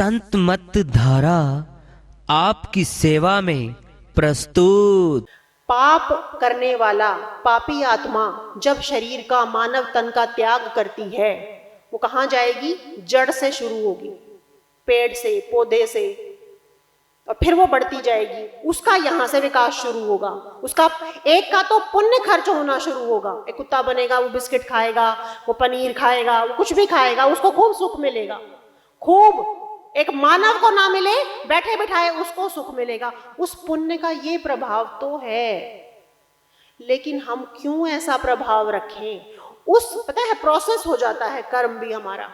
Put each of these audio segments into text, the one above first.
संत मत धारा आपकी सेवा में प्रस्तुत। पाप करने वाला पापी आत्मा जब शरीर का मानव तन का त्याग करती है, वो कहाँ जाएगी? जड़ से शुरू होगी, पेड़ से, पौधे से, और फिर वो बढ़ती जाएगी। उसका यहाँ से विकास शुरू होगा। उसका एक का तो पुण्य खर्च होना शुरू होगा। एक कुत्ता बनेगा, वो बिस्किट खाएगा, वो पनीर खाएगा, वो कुछ भी खाएगा, उसको खूब सुख मिलेगा। खूब एक मानव को ना मिले, बैठे बिठाए उसको सुख मिलेगा। उस पुण्य का ये प्रभाव तो है, लेकिन हम क्यों ऐसा प्रभाव रखें? उस पता है प्रोसेस हो जाता है कर्म भी हमारा।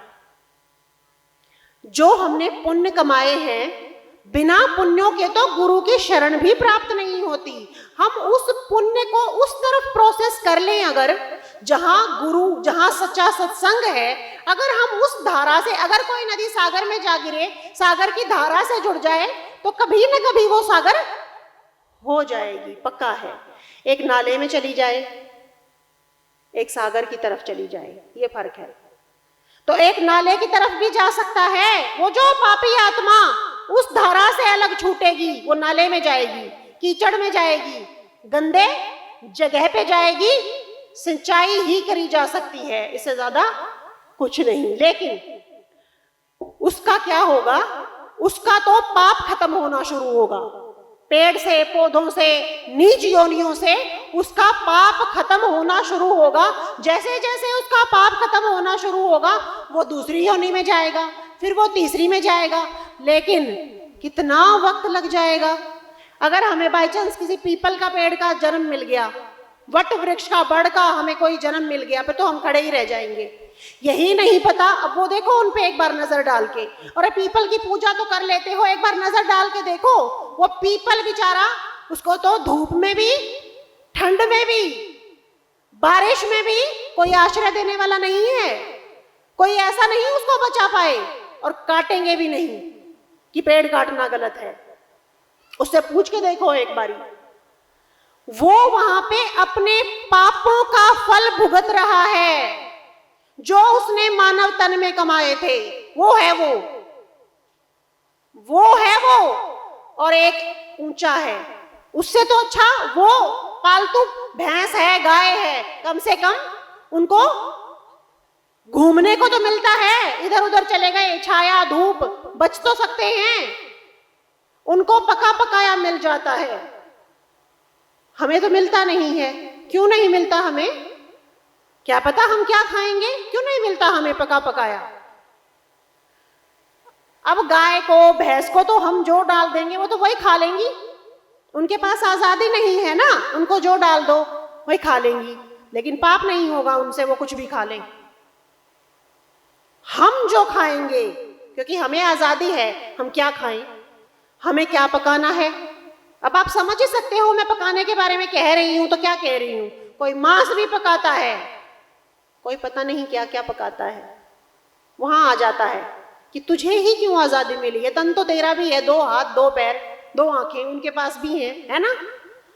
जो हमने पुण्य कमाए हैं, बिना पुण्यों के तो गुरु की शरण भी प्राप्त नहीं होती। हम उस पुण्य को उस तरफ प्रोसेस कर लें, अगर जहां गुरु, जहां सच्चा सत्संग है, अगर हम उस धारा से, अगर कोई नदी सागर में जा गिरे, सागर की धारा से जुड़ जाए, तो कभी न कभी वो सागर हो जाएगी, पक्का है। एक नाले में चली जाए, एक सागर की तरफ चली जाए, ये फर्क है। तो एक नाले की तरफ भी जा सकता है। वो जो पापी आत्मा उस धारा से अलग छूटेगी, वो नाले में जाएगी, कीचड़ में जाएगी, गंदे जगह पे जाएगी। सिंचाई ही करी जा सकती है, इससे ज्यादा कुछ नहीं। लेकिन उसका क्या होगा? उसका तो पाप खत्म होना शुरू होगा। पेड़ से, पौधों से, नीच योनियों से उसका पाप खत्म होना शुरू होगा। जैसे जैसे उसका पाप खत्म होना शुरू होगा, वो दूसरी योनि में जाएगा, फिर वो तीसरी में जाएगा। लेकिन कितना वक्त लग जाएगा? अगर हमें बाई चांस किसी पीपल का पेड़ का जन्म मिल गया, वट वृक्ष का, बड़ का हमें कोई जन्म मिल गया, फिर तो हम खड़े ही रह जाएंगे। यही नहीं पता, अब वो देखो उन पे एक बार नजर डाल के, और पीपल की पूजा तो कर लेते हो, एक बार नजर डाल के देखो, वो पीपल बेचारा, उसको तो धूप में भी, ठंड में भी, बारिश में भी कोई आश्रय देने वाला नहीं है। कोई ऐसा नहीं उसको बचा पाए, और काटेंगे भी नहीं कि पेड़ काटना गलत है। उससे पूछ के देखो एक बारी, वो वहां पे अपने पापों का फल भुगत रहा है जो उसने मानव तन में कमाए थे। वो है वो, और एक ऊंचा है उससे तो अच्छा, वो पालतू भैंस है, गाय है, कम से कम उनको घूमने को तो मिलता है। इधर उधर चले गए, छाया धूप, बच तो सकते हैं, उनको पका पकाया मिल जाता है। हमें तो मिलता नहीं है। क्यों नहीं मिलता हमें? क्या पता हम क्या खाएंगे? क्यों नहीं मिलता हमें पका पकाया? अब गाय को, भैंस को तो हम जो डाल देंगे वो तो वही खा लेंगी। उनके पास आजादी नहीं है ना, उनको जो डाल दो वही खा लेंगी। लेकिन पाप नहीं होगा उनसे, वो कुछ भी खा लें। हम जो खाएंगे, क्योंकि हमें आजादी है, हम क्या खाएं, हमें क्या पकाना है। अब आप समझ ही सकते हो मैं पकाने के बारे में कह रही हूं तो क्या कह रही हूं। कोई मांस भी पकाता है, कोई पता नहीं क्या क्या पकाता है। वहां आ जाता है कि तुझे ही क्यों आजादी मिली है? तन तो तेरा भी है, 2 हाथ, 2 पैर, 2 आंखें उनके पास भी है ना?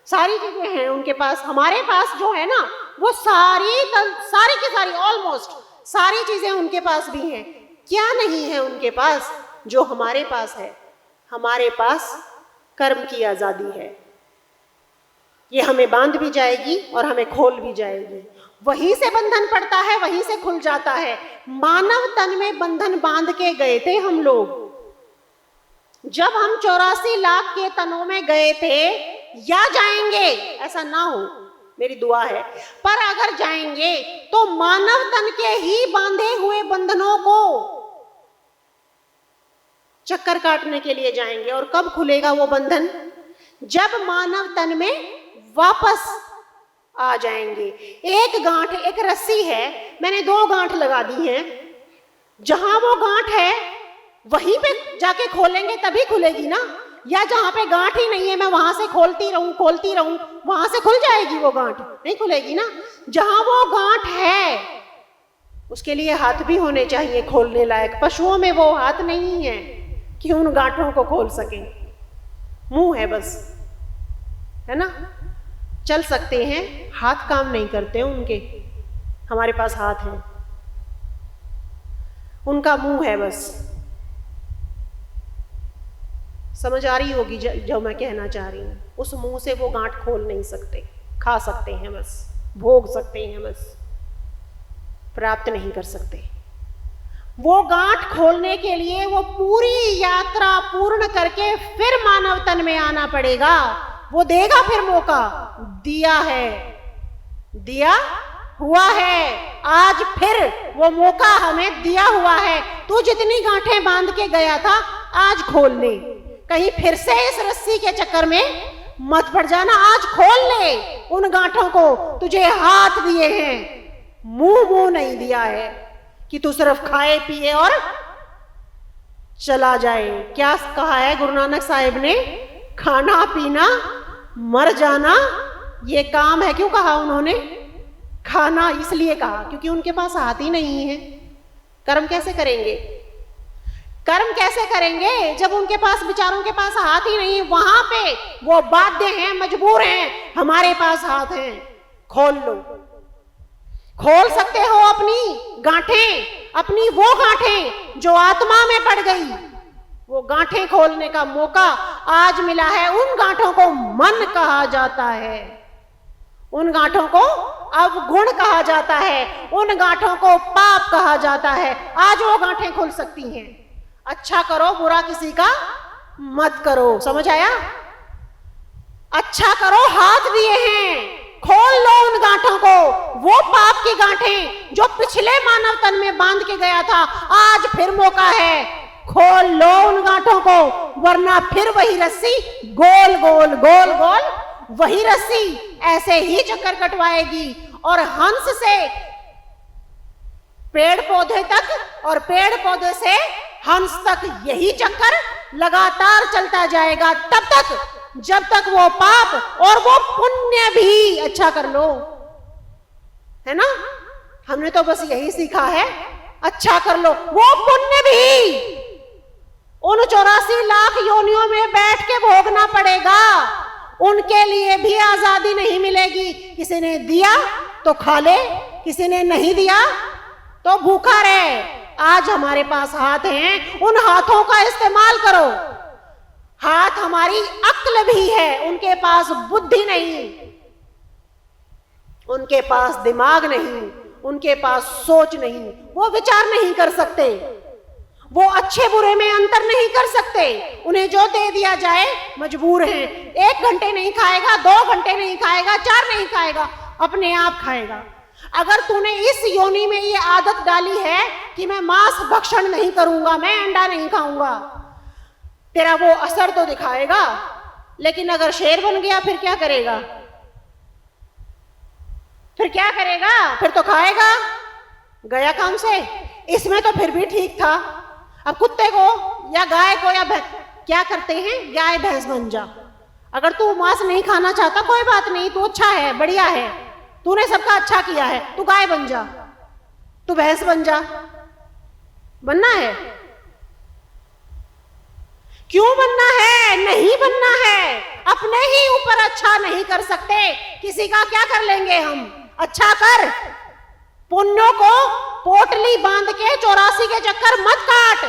सारी चीजें हैं उनके पास। हमारे पास जो है ना, वो सारी की सारी, ऑलमोस्ट सारी चीजें उनके पास भी हैं। क्या नहीं है उनके पास जो हमारे पास है? हमारे पास कर्म की आजादी है। ये हमें बांध भी जाएगी और हमें खोल भी जाएगी। वहीं से बंधन पड़ता है, वहीं से खुल जाता है। मानव तन में बंधन बांध के गए थे हम लोग। जब हम 84 लाख के तनों में गए थे, या जाएंगे, ऐसा ना हो, मेरी दुआ है, पर अगर जाएंगे तो मानव तन के ही बांधे हुए बंधनों को चक्कर काटने के लिए जाएंगे। और कब खुलेगा वो बंधन? जब मानव तन में वापस आ जाएंगे। एक गांठ, एक रस्सी है, मैंने 2 गांठ लगा दी हैं। जहां वो गांठ है वहीं पे जाके खोलेंगे तभी खुलेगी ना। या जहां पे गांठ ही नहीं है, मैं वहां से खोलती रहूं, वहां से खुल जाएगी वो गांठ? नहीं खुलेगी ना। जहां वो गांठ है उसके लिए हाथ भी होने चाहिए खोलने लायक। पशुओं में वो हाथ नहीं है कि उन गांठों को खोल सकें। मुंह है बस, है ना? चल सकते हैं, हाथ काम नहीं करते उनके। हमारे पास हाथ है, उनका मुंह है बस। समझ आ रही होगी जो मैं कहना चाह रही हूँ। उस मुंह से वो गांठ खोल नहीं सकते, खा सकते हैं बस, भोग सकते हैं बस, प्राप्त नहीं कर सकते। वो गांठ खोलने के लिए वो पूरी यात्रा पूर्ण करके फिर मानव तन में आना पड़ेगा। वो देगा फिर मौका, दिया है, दिया हुआ है, आज फिर वो मौका हमें दिया हुआ है। तू जितनी गांठें बांध के गया था आज खोल ले, कहीं फिर से इस रस्सी के चक्कर में मत पड़ जाना। आज खोल ले उन गांठों को, तुझे हाथ दिए हैं, मुंह नहीं दिया है कि तू सिर्फ खाए पिए और चला जाए। क्या कहा है गुरु नानक साहिब ने? खाना पीना मर जाना ये काम है। क्यों कहा उन्होंने खाना? इसलिए कहा क्योंकि उनके पास हाथ ही नहीं है। कर्म कैसे करेंगे? कर्म कैसे करेंगे जब उनके पास, बेचारों के पास हाथ ही नहीं है। वहां पे वो बाध्य हैं, मजबूर हैं, हमारे पास हाथ हैं, खोल लो। खोल सकते हो अपनी गांठें, अपनी वो गांठें जो आत्मा में पड़ गई। वो गांठें खोलने का मौका आज मिला है। उन गांठों को मन कहा जाता है, उन गांठों को अवगुण कहा जाता है, उन गांठों को पाप कहा जाता है। आज वो गांठें खुल सकती हैं। अच्छा करो, बुरा किसी का मत करो। समझ आया? अच्छा करो, हाथ दिए हैं, खोल लो उन गांठों को। वो पाप की गांठें जो पिछले मानव तन में बांध के गया था, आज फिर मौका है, खोल लो उन गांठों को, वरना फिर वही रस्सी गोल गोल गोल गोल वही रस्सी ऐसे ही चक्कर कटवाएगी। और हंस से पेड़ पौधे तक और पेड़ पौधे से हंस तक यही चक्कर लगातार चलता जाएगा, तब तक जब तक वो पाप और वो पुण्य भी, अच्छा कर लो, है ना? हमने तो बस यही सीखा है, अच्छा कर लो। वो पुण्य भी उन 84 लाख योनियों में बैठ के भोगना पड़ेगा। उनके लिए भी आजादी नहीं मिलेगी। किसी ने दिया तो खा ले, किसी ने नहीं दिया तो भूखा रहे। आज हमारे पास हाथ हैं, उन हाथों का इस्तेमाल करो। हाथ हमारी अक्ल भी है, उनके पास बुद्धि नहीं, उनके पास दिमाग नहीं, उनके पास सोच नहीं, वो विचार नहीं कर सकते, वो अच्छे बुरे में अंतर नहीं कर सकते। उन्हें जो दे दिया जाए मजबूर हैं। 1 घंटे नहीं खाएगा, 2 घंटे नहीं खाएगा, 4 नहीं खाएगा, अपने आप खाएगा। अगर तूने इस योनि में ये आदत डाली है कि मैं मांस भक्षण नहीं करूंगा, मैं अंडा नहीं खाऊंगा, तेरा वो असर तो दिखाएगा। लेकिन अगर शेर बन गया फिर क्या करेगा? फिर क्या करेगा? फिर तो खाएगा, गया काम से। इसमें तो फिर भी ठीक था। अब कुत्ते को या गाय को या क्या करते हैं, गाय भैंस बन जा। अगर तू मांस नहीं खाना चाहता कोई बात नहीं, तू अच्छा है, बढ़िया है, तूने सबका अच्छा किया है, तू गाय बन जा, तू भैंस बन जा। बनना है? क्यों बनना है? नहीं बनना है। अपने ही ऊपर अच्छा नहीं कर सकते, किसी का क्या कर लेंगे हम? अच्छा कर, पुण्यों को पोटली बांध के 84 के चक्कर मत काट।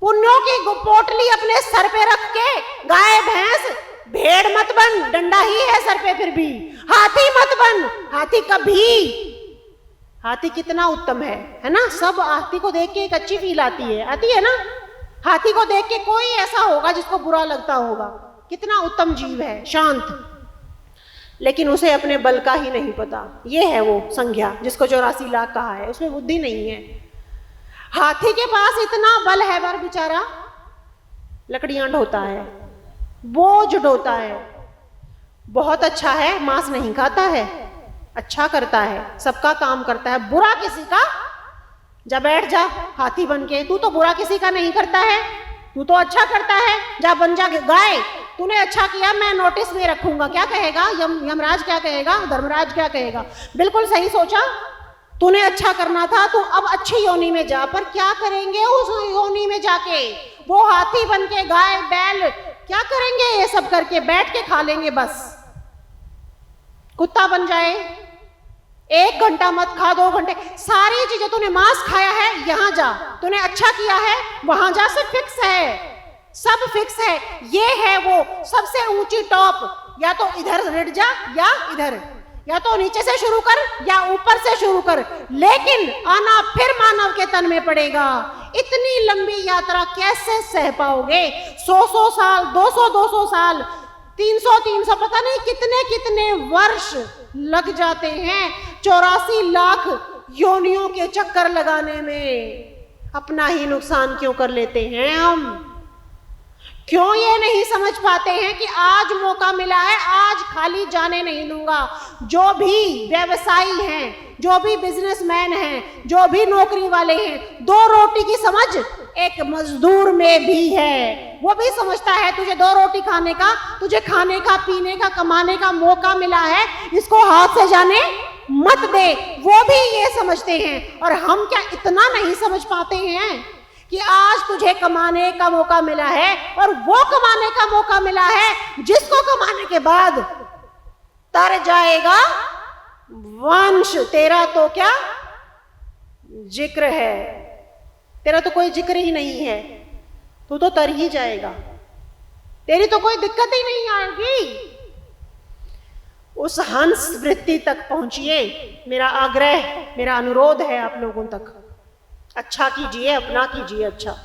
पुण्यों की पोटली अपने सर पे रख के गाय भैंस भेड़ मत बन, डंडा ही है सर पे फिर भी। हाथी मत बन, हाथी कभी, हाथी कितना उत्तम है ना? सब हाथी को देख के एक अच्छी फील आती है ना? हाथी को देख के कोई ऐसा होगा जिसको बुरा लगता होगा, कितना उत्तम जीव है, शांत। लेकिन उसे अपने बल का ही नहीं पता। ये है वो संज्ञा जिसको 84 लाख कहा है, उसमें बुद्धि नहीं है। हाथी के पास इतना बल है पर बेचारा लकड़ियां ढोता है, बोझ ढोता है, बहुत अच्छा है, मांस नहीं खाता है, अच्छा करता है, सबका काम करता है, बुरा किसी का, जा बैठ जा हाथी बन के। तू तो बुरा किसी का नहीं करता है, तू तो अच्छा करता है, जा बन जा गाय। तूने अच्छा किया, मैं नोटिस में रखूंगा। क्या कहेगा यमराज, क्या कहेगा धर्मराज, क्या कहेगा? बिल्कुल सही सोचा, तूने अच्छा करना था, तू अब अच्छी योनि में जा। पर क्या करेंगे उस योनि में जाके? वो हाथी बन के, गाय बैल क्या करेंगे? ये सब करके बैठ के खा लेंगे बस। कुत्ता बन जाए, 1 घंटा मत खा, 2 घंटे, सारी चीजें, तूने मांस खाया है यहाँ जा, तूने अच्छा किया है वहां जा से फिक्स है। सब फिक्स है। ये है वो सबसे ऊंची टॉप, या तो इधर रिट जा या इधर, या तो नीचे से शुरू कर या ऊपर से शुरू कर, लेकिन आना फिर मानव के तन में पड़ेगा। इतनी लंबी यात्रा कैसे सह पाओगे? 100 साल, 200 साल, 300 पता नहीं कितने कितने वर्ष लग जाते हैं 84 लाख योनियों के चक्कर लगाने में। अपना ही नुकसान क्यों कर लेते हैं हम? क्यों ये नहीं समझ पाते हैं कि आज मौका मिला है, आज खाली जाने नहीं दूंगा। जो भी व्यवसायी हैं, जो भी बिजनेसमैन हैं, जो भी नौकरी वाले हैं, 2 रोटी की समझ एक मजदूर में भी है। वो भी समझता है तुझे 2 रोटी खाने का, तुझे खाने का, पीने का, कमाने का मौका मिला है, इसको हाथ से जाने मत दे। वो भी ये समझते हैं। और हम क्या इतना नहीं समझ पाते हैं कि आज तुझे कमाने का मौका मिला है, और वो कमाने का मौका मिला है जिसको कमाने के बाद तर जाएगा वंश। तेरा तो क्या जिक्र है, तेरा तो कोई जिक्र ही नहीं है, तू तो तर ही जाएगा, तेरी तो कोई दिक्कत ही नहीं आएगी। उस हंस वृत्ति तक पहुंचिए। मेरा आग्रह, मेरा अनुरोध है आप लोगों तक, अच्छा कीजिए, अपना कीजिए अच्छा।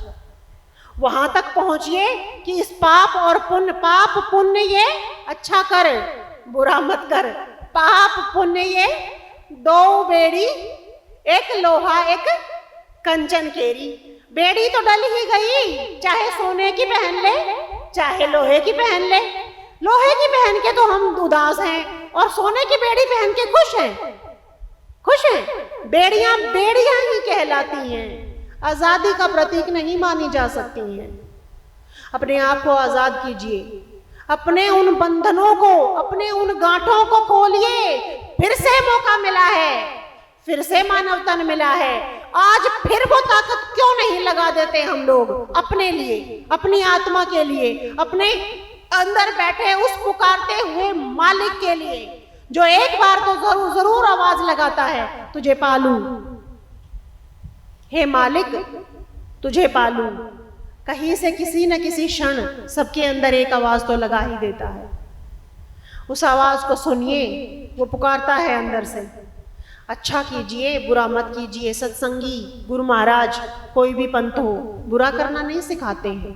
वहां तक पहुंचिए कि इस पाप और पुण्य, पाप पुण्य ये अच्छा कर, बुरा मत कर। पाप पुण्य ये 2 बेड़ी, एक लोहा एक कंचन केरी। बेड़ी तो डल ही गई, चाहे सोने की पहन ले चाहे लोहे की पहन ले। लोहे की पहन के तो हम उदास हैं, और सोने की बेड़ी पहन के खुश हैं, खुश हैं। बेड़ियां बेड़ियां ही कहलाती हैं, आजादी का प्रतीक नहीं मानी जा सकती हैं। अपने आप को आजाद कीजिए, अपने उन बंधनों को, अपने उन गांठों को खोलिए। फिर से मौका मिला है, फिर से मानव तन मिला है। आज फिर वो ताकत क्यों नहीं लगा देते हम लोग अपने लिए, अपनी आत्मा के लिए, अपने अंदर बैठे उस पुकारते हुए मालिक के लिए, जो एक बार तो जरूर जरूर आवाज लगाता है, तुझे पालूं, हे मालिक तुझे पालूं। कहीं से किसी न किसी क्षण सबके अंदर एक आवाज तो लगा ही देता है। उस आवाज को सुनिए, वो पुकारता है अंदर से। अच्छा कीजिए, बुरा मत कीजिए। सत्संगी, गुरु महाराज, कोई भी पंथ हो, बुरा करना नहीं सिखाते हैं,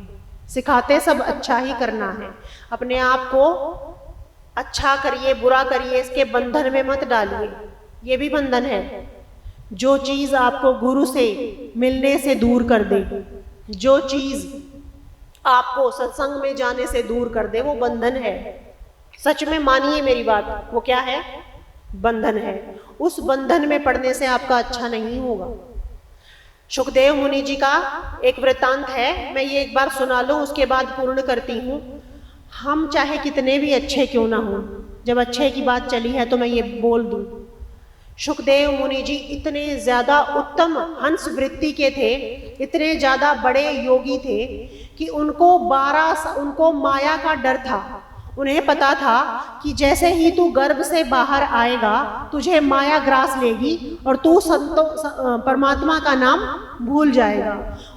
सिखाते सब अच्छा ही करना है। अपने आप को अच्छा करिए, बुरा करिए, इसके बंधन में मत डालिए। ये भी बंधन है। जो चीज आपको गुरु से मिलने से दूर कर दे, जो चीज आपको सत्संग में जाने से दूर कर दे, वो बंधन है। सच में मानिए मेरी बात, वो क्या है? बंधन है। उस बंधन में पड़ने से आपका अच्छा नहीं होगा। सुखदेव मुनि जी का एक वृत्तांत है, मैं ये एक बार सुना लूं, उसके बाद पूर्ण करती हूँ। हम चाहे कितने भी अच्छे क्यों ना हों, जब अच्छे की बात चली है तो मैं ये बोल दूं, सुखदेव मुनि जी इतने ज्यादा उत्तम हंस वृत्ति के थे, इतने ज्यादा बड़े योगी थे कि उनको माया का डर था। उन्हें पता था कि जैसे ही तू गर्भ से बाहर आएगा तुझे माया ग्रास लेगी और तू परमात्मा का नाम भूल जाएगा।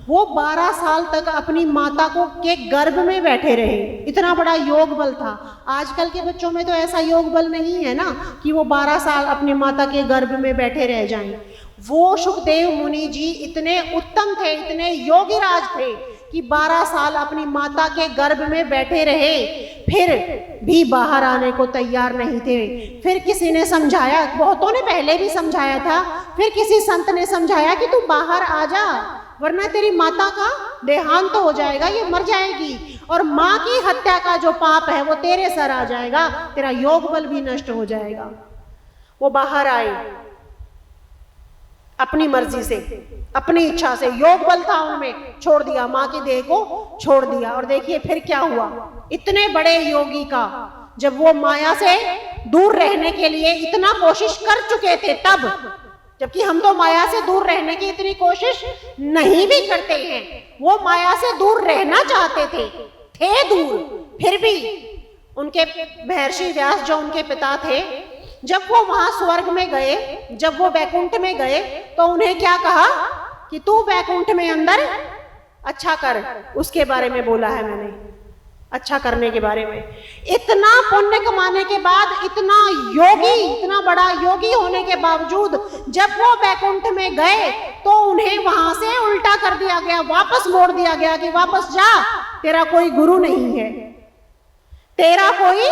वो 12 साल तक अपनी माता के गर्भ में बैठे रहे, इतना बड़ा योग बल था। आजकल के बच्चों में तो ऐसा योग बल नहीं है ना कि वो 12 साल अपनी माता के गर्भ में बैठे रह जाएं। वो सुखदेव मुनि जी इतने उत्तम थे, इतने योगीराज थे कि 12 साल अपनी माता के गर्भ में बैठे रहे, फिर भी बाहर आने को तैयार नहीं थे। फिर किसी ने समझाया, बहुतों ने पहले भी समझाया था, फिर किसी संत ने समझाया कि तू बाहर आ जा, वरना तेरी माता का देहांत तो हो जाएगा, ये मर जाएगी, और माँ की हत्या का जो पाप है वो तेरे सर आ जाएगा, तेरा योग बल भी नष्ट हो जाएगा। वो बाहर आए अपनी मर्जी से, अपनी इच्छा से, योग बल था उनमें, छोड़ दिया, माँ की देह को छोड़ दिया। और देखिए फिर क्या हुआ, इतने बड़े योगी का जब वो माया से दूर रहने के लिए इतना कोशिश कर चुके थे तब, जबकि हम तो माया से दूर रहने की इतनी कोशिश नहीं भी करते हैं, वो माया से दूर रहना चाहते थे दूर, फिर भी उनके महर्षि व्यास जो उनके पिता थे, जब वो वहां स्वर्ग में गए, जब वो बैकुंठ में गए, तो उन्हें क्या कहा कि तू बैकुंठ में अंदर अच्छा कर, उसके बारे में बोला है मैंने, अच्छा करने के बारे में। इतना पुण्य कमाने के बाद, इतना योगी, इतना बड़ा योगी होने के बावजूद जब वो बैकुंठ में गए तो उन्हें वहां से उल्टा कर दिया गया, वापस मोड़ दिया गया कि वापस जा, तेरा कोई गुरु नहीं है, तेरा कोई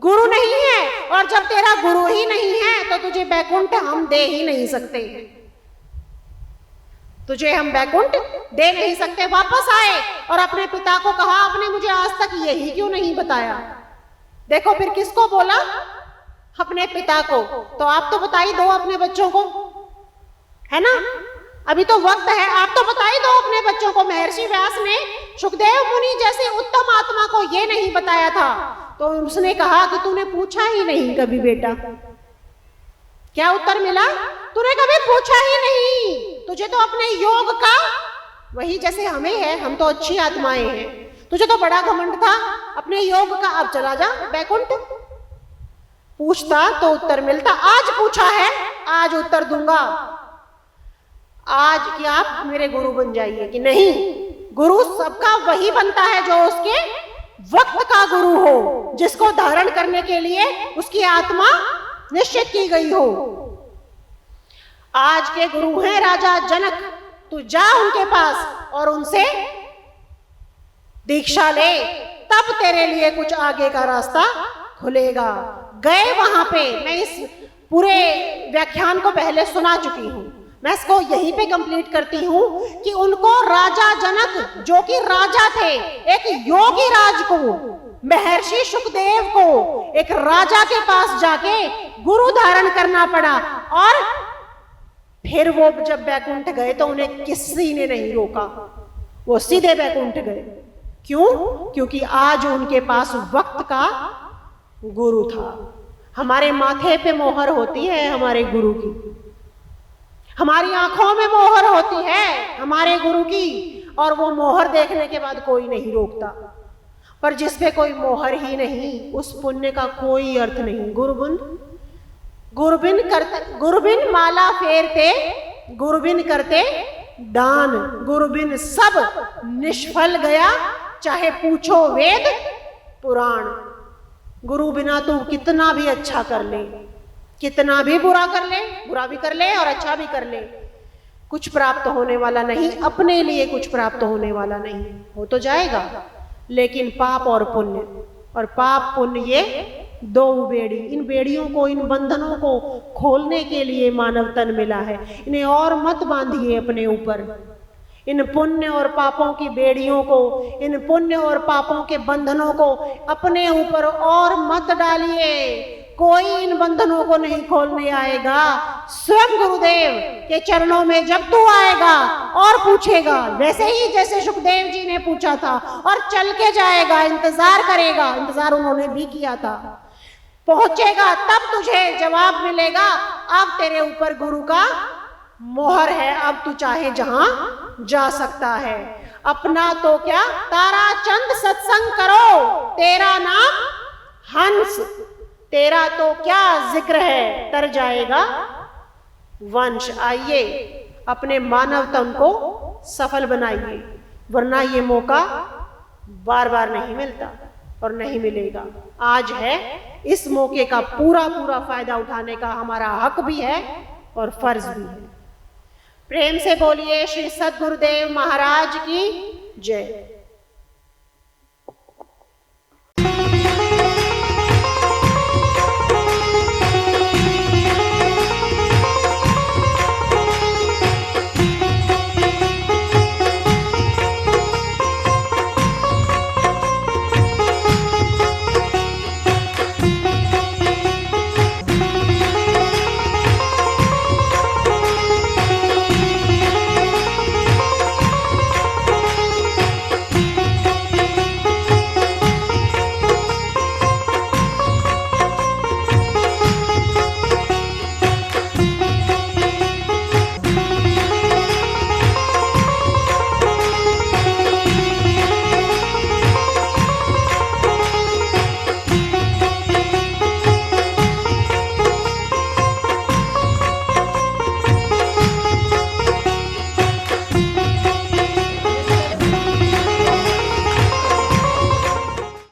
गुरु नहीं है, और जब तेरा गुरु ही नहीं है तो तुझे बैकुंठ हम दे ही नहीं सकते, तुझे हम बैकुंठ दे नहीं सकते। वापस आए और अपने पिता को कहा, आपने मुझे आज तक यही क्यों नहीं बताया। देखो फिर किसको बोला, अपने पिता को। तो आप तो बता ही दो अपने बच्चों को, है ना, अभी तो वक्त है, आप तो बता ही दो अपने बच्चों को। महर्षि व्यास ने सुखदेव मुनि जैसे उत्तम आत्मा को ये नहीं बताया था, तो उसने कहा कि तूने पूछा ही नहीं कभी बेटा। क्या उत्तर मिला, तूने कभी पूछा ही नहीं, तुझे तो अपने योग का, वही जैसे हमें है, हम तो अच्छी आत्माएं हैं, तुझे तो बड़ा घमंड था अपने योग का, अब चला जा बैकुंठ। पूछता तो उत्तर मिलता, आज पूछा है आज उत्तर दूंगा, आज कि आप मेरे गुरु बन जाइए कि नहीं। गुरु सबका वही बनता है जो उसके वक्त का गुरु हो, जिसको धारण करने के लिए उसकी आत्मा निश्चित की गई हो। आज के गुरु हैं राजा जनक, तू जा उनके पास और उनसे दीक्षा ले, तब तेरे लिए कुछ आगे का रास्ता खुलेगा। गए वहां पे, मैं इस पूरे व्याख्यान को पहले सुना चुकी हूं, मैं इसको यहीं पे कंप्लीट करती हूं कि उनको राजा जनक, जो कि राजा थे, एक योगी राज को, महर्षि सुखदेव को एक राजा के पास जाके गुरु धारण करना पड़ा, और फिर वो जब बैकुंठ गए तो उन्हें किसी ने नहीं रोका, वो सीधे बैकुंठ गए। क्यों? क्योंकि आज उनके पास वक्त का गुरु था। हमारे माथे पे मोहर होती है हमारे गुरु की, हमारी आंखों में मोहर होती है हमारे गुरु की, और वो मोहर देखने के बाद कोई नहीं रोकता। पर जिस पे कोई मोहर ही नहीं, उस पुण्य का कोई अर्थ नहीं। गुरबिन माला फेरते, गुरबिन करते दान, गुरबिन सब निष्फल गया, चाहे पूछो वेद पुराण। गुरु बिना तू कितना भी अच्छा कर ले, कितना भी बुरा कर ले, बुरा भी कर ले और अच्छा भी कर ले, कुछ प्राप्त होने वाला नहीं, अपने लिए कुछ प्राप्त होने वाला नहीं। हो तो जाएगा, लेकिन पाप और पुण्य, और पाप पुण्य ये दो बेड़ी, इन बेड़ियों को, इन बंधनों को खोलने के लिए मानव तन मिला है। इन्हें और मत बांधिए अपने ऊपर, इन पुण्य और पापों की बेड़ियों को, इन पुण्य और पापों के बंधनों को अपने ऊपर और मत डालिए। कोई इन बंधनों को नहीं खोलने आएगा। स्वयं गुरुदेव के चरणों में जब तू आएगा और पूछेगा, वैसे ही जैसे सुखदेव जी ने पूछा था, और चल के जाएगा, इंतजार करेगा, इंतजार उन्होंने भी किया था, पहुंचेगा, तब तुझे जवाब मिलेगा। अब तेरे ऊपर गुरु का मोहर है, अब तू चाहे जहां जा सकता है। अपना तो क्या, तारा चंद सत्संग करो, तेरा नाम हंस, तेरा तो क्या जिक्र है, तर जाएगा वंश। आइए अपने मानव तन को सफल बनाइए, वरना ये मौका बार बार नहीं मिलता और नहीं मिलेगा। आज है, इस मौके का पूरा फायदा उठाने का हमारा हक भी है और फर्ज भी है। प्रेम से बोलिए श्री सद्गुरुदेव महाराज की जय।